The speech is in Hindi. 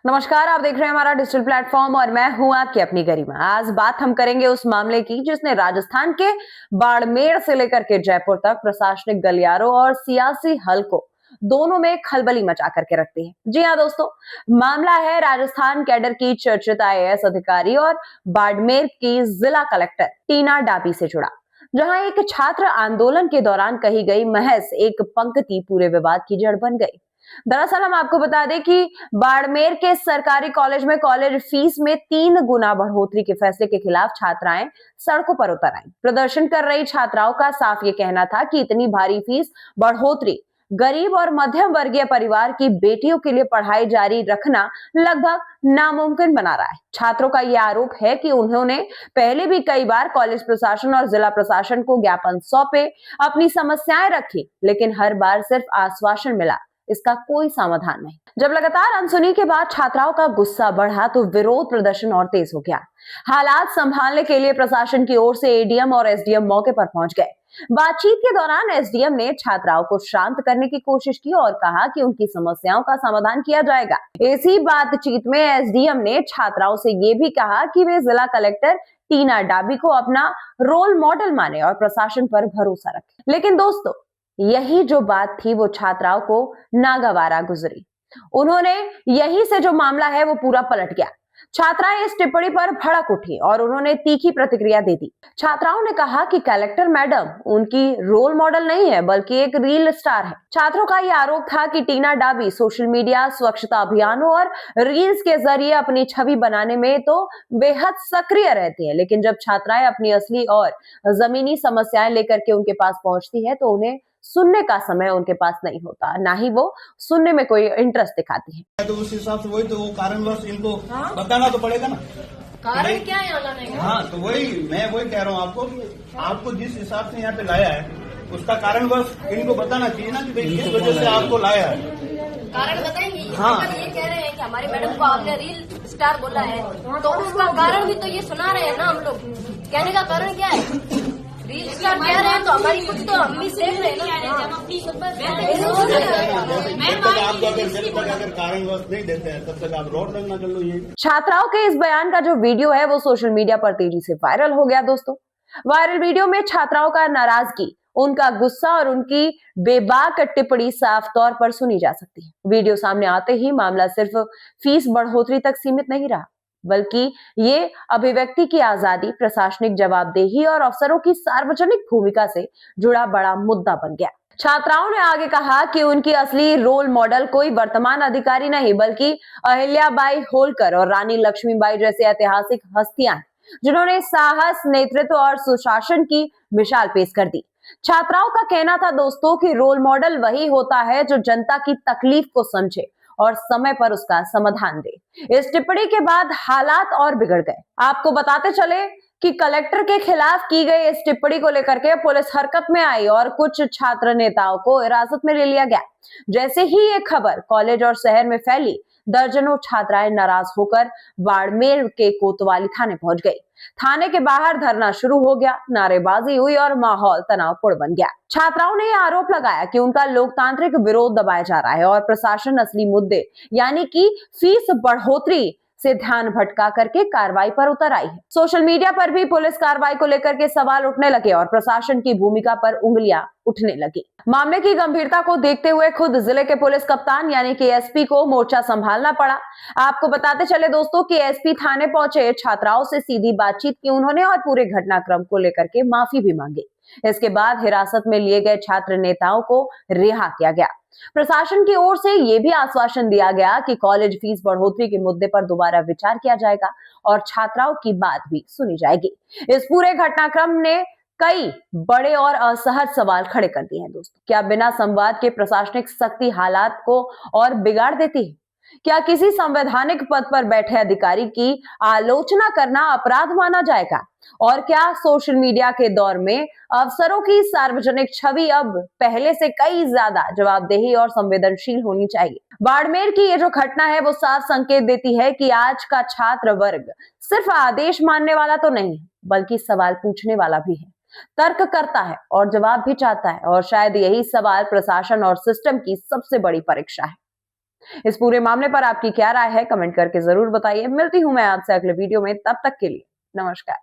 नमस्कार, आप देख रहे हैं हमारा डिजिटल प्लेटफॉर्म और मैं हूं आपकी अपनी गरिमा। आज बात हम करेंगे उस मामले की जिसने राजस्थान के बाड़मेर से लेकर के जयपुर तक प्रशासनिक गलियारों और सियासी हलकों दोनों में खलबली मचा करके रखती है। जी हाँ दोस्तों, मामला है राजस्थान कैडर की चर्चित आईएएस अधिकारी और बाड़मेर की जिला कलेक्टर टीना डाबी से जुड़ा, जहां एक छात्र आंदोलन के दौरान कही गई महज एक पंक्ति पूरे विवाद की जड़ बन गई। दरअसल हम आपको बता दें कि बाड़मेर के सरकारी कॉलेज में कॉलेज फीस में 3 गुना बढ़ोतरी के फैसले के खिलाफ छात्राएं सड़कों पर उतर आईं। प्रदर्शन कर रही छात्राओं का साफ ये कहना था कि इतनी भारी फीस बढ़ोतरी गरीब और मध्यम वर्गीय परिवार की बेटियों के लिए पढ़ाई जारी रखना लगभग नामुमकिन बना रहा है। छात्रों का यह आरोप है कि उन्होंने पहले भी कई बार कॉलेज प्रशासन और जिला प्रशासन को ज्ञापन सौंपे, अपनी समस्याएं रखी, लेकिन हर बार सिर्फ आश्वासन मिला, इसका कोई समाधान नहीं। जब लगातार अनसुनी के बाद छात्राओं का गुस्सा बढ़ा तो विरोध प्रदर्शन और तेज हो गया। हालात संभालने के लिए प्रशासन की ओर से एडीएम और एसडीएम मौके पर पहुंच गए। बातचीत के दौरान एसडीएम ने छात्राओं को शांत करने की कोशिश की और कहा कि उनकी समस्याओं का समाधान किया जाएगा। इसी बातचीत में एसडीएम ने छात्राओं से ये भी कहा कि वे जिला कलेक्टर टीना डाबी को अपना रोल मॉडल माने और प्रशासन पर भरोसा रखें। लेकिन दोस्तों, यही जो बात थी वो छात्राओं को नागवारा गुजरी। उन्होंने यही से जो मामला है वो पूरा पलट गया। छात्राएं इस टिप्पणी पर भड़क उठी और उन्होंने तीखी प्रतिक्रिया दे दी। छात्राओं ने कहा कि कलेक्टर मैडम उनकी रोल मॉडल नहीं है बल्कि एक रील स्टार है। छात्रों का यह आरोप था कि टीना डाबी सोशल मीडिया, स्वच्छता अभियानों और रील्स के जरिए अपनी छवि बनाने में तो बेहद सक्रिय रहती है, लेकिन जब छात्राएं अपनी असली और जमीनी समस्याएं लेकर के उनके पास पहुंचती है तो उन्हें सुनने का समय उनके पास नहीं होता, ना ही वो सुनने में कोई इंटरेस्ट दिखाती है। तो उस हिसाब से वही तो वो कारणवश इनको बताना तो पड़ेगा ना। कारण क्या है लाने का? हाँ, तो मैं वही कह रहा हूँ आपको कि आपको जिस हिसाब से यहाँ पे लाया है उसका कारणवश इनको बताना चाहिए ना कि भाई किस वजह से आपको लाया है। कारण बताएंगे। हाँ। ये कह रहे हैं कि हमारी मैडम को आपने रील स्टार बोला है, तो उसका कारण भी तो ये सुना रहे हैं ना हम लोग। कहने का कारण क्या है? रील स्टार कह रहे हैं तो हमारी कुछ तो हम भी देख रहे हैं ना। जब तक अगर कारणवश नहीं देते हैं तब तक आप रोड रंग ना कर लो। ये छात्राओं के इस बयान का जो वीडियो है वो सोशल मीडिया पर तेजी से वायरल हो गया। दोस्तों, वायरल वीडियो में छात्राओं का नाराजगी, उनका गुस्सा और उनकी बेबाक टिप्पणी साफ तौर पर सुनी जा सकती है। वीडियो सामने आते ही मामला सिर्फ फीस बढ़ोतरी तक सीमित नहीं रहा, बल्कि ये अभिव्यक्ति की आजादी, प्रशासनिक जवाबदेही और अफसरों की सार्वजनिक भूमिका से जुड़ा बड़ा मुद्दा बन गया। छात्राओं ने आगे कहा कि उनकी असली रोल मॉडल कोई वर्तमान अधिकारी नहीं बल्कि अहिल्याबाई होलकर और रानी लक्ष्मीबाई जैसे ऐतिहासिक हस्तियां हैं, जिन्होंने साहस, नेतृत्व और सुशासन की मिसाल पेश कर दी। छात्राओं का कहना था दोस्तों कि रोल मॉडल वही होता है जो जनता की तकलीफ को समझे और समय पर उसका समाधान दे। इस टिप्पणी के बाद हालात और बिगड़ गए। आपको बताते चले कि कलेक्टर के खिलाफ की गई इस टिप्पणी को लेकर के पुलिस हरकत में आई और कुछ छात्र नेताओं को हिरासत में ले लिया गया। जैसे ही ये खबर कॉलेज और शहर में फैली, दर्जनों छात्राएं नाराज होकर बाड़मेर के कोतवाली थाने पहुंच गई। थाने के बाहर धरना शुरू हो गया, नारेबाजी हुई और माहौल तनावपूर्ण बन गया। छात्राओं ने यह आरोप लगाया कि उनका लोकतांत्रिक विरोध दबाया जा रहा है और प्रशासन असली मुद्दे यानी कि फीस बढ़ोतरी से ध्यान भटका करके कार्रवाई पर उतर आई है। सोशल मीडिया पर भी पुलिस कार्रवाई को लेकर के सवाल उठने लगे और प्रशासन की भूमिका पर उंगलियां उठने लगी। मामले की गंभीरता को देखते हुए खुद जिले के पुलिस कप्तान यानी कि एसपी को मोर्चा संभालना पड़ा। आपको बताते चले दोस्तों कि एसपी थाने पहुंचे, छात्राओं से सीधी बातचीत की उन्होंने और पूरे घटनाक्रम को लेकर के माफी भी मांगी। इसके बाद हिरासत में लिए गए छात्र नेताओं को रिहा किया गया। प्रशासन की ओर से यह भी आश्वासन दिया गया कि कॉलेज फीस बढ़ोतरी के मुद्दे पर दोबारा विचार किया जाएगा और छात्राओं की बात भी सुनी जाएगी। इस पूरे घटनाक्रम ने कई बड़े और असहज सवाल खड़े कर दिए हैं। दोस्तों, क्या बिना संवाद के प्रशासनिक सख्ती हालात को और बिगाड़ देती है? क्या किसी संवैधानिक पद पर बैठे अधिकारी की आलोचना करना अपराध माना जाएगा? और क्या सोशल मीडिया के दौर में अफसरों की सार्वजनिक छवि अब पहले से कई ज्यादा जवाबदेही और संवेदनशील होनी चाहिए? बाड़मेर की ये जो घटना है वो साफ संकेत देती है कि आज का छात्र वर्ग सिर्फ आदेश मानने वाला तो नहीं बल्कि सवाल पूछने वाला भी है, तर्क करता है और जवाब भी चाहता है। और शायद यही सवाल प्रशासन और सिस्टम की सबसे बड़ी परीक्षा है। इस पूरे मामले पर आपकी क्या राय है, कमेंट करके जरूर बताइए। मिलती हूं मैं आपसे अगले वीडियो में, तब तक के लिए नमस्कार।